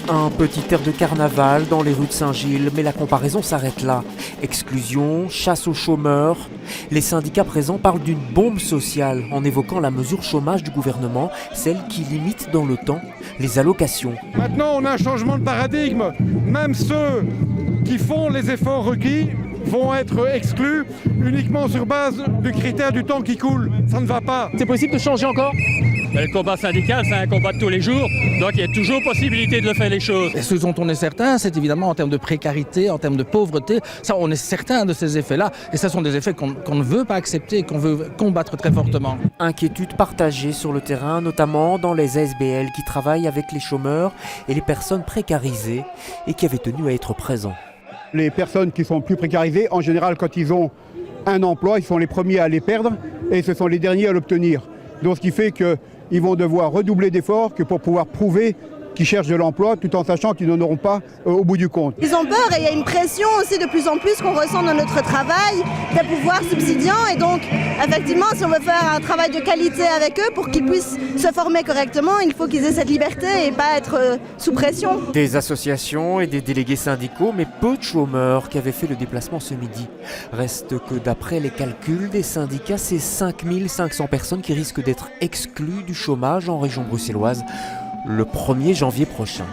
Un petit air de carnaval dans les rues de Saint-Gilles, mais la comparaison s'arrête là. Exclusion, chasse aux chômeurs. Les syndicats présents parlent d'une bombe sociale en évoquant la mesure chômage du gouvernement, celle qui limite dans le temps les allocations. Maintenant, on a un changement de paradigme. Même ceux qui font les efforts requis vont être exclus uniquement sur base du critère du temps qui coule. Ça ne va pas. C'est possible de changer encore ? Le combat syndical, c'est un combat de tous les jours, donc il y a toujours possibilité de faire les choses. Et ce dont on est certain, c'est évidemment en termes de précarité, en termes de pauvreté, ça on est certain de ces effets-là, et ce sont des effets qu'on ne veut pas accepter, qu'on veut combattre très fortement. Inquiétude partagée sur le terrain, notamment dans les ASBL qui travaillent avec les chômeurs et les personnes précarisées et qui avaient tenu à être présents. Les personnes qui sont plus précarisées, en général quand ils ont un emploi, ils sont les premiers à les perdre et ce sont les derniers à l'obtenir. Donc ce qui fait qu'ils vont devoir redoubler d'efforts pour pouvoir prouver qu'ils cherchent de l'emploi tout en sachant qu'ils n'en auront pas au bout du compte. Ils ont peur et il y a une pression aussi de plus en plus qu'on ressent dans notre travail, des pouvoirs subsidiants et donc effectivement si on veut faire un travail de qualité avec eux pour qu'ils puissent se former correctement, il faut qu'ils aient cette liberté et pas être sous pression. Des associations et des délégués syndicaux, mais peu de chômeurs qui avaient fait le déplacement ce midi. Reste que d'après les calculs des syndicats, c'est 5500 personnes qui risquent d'être exclues du chômage en région bruxelloise le 1er janvier prochain.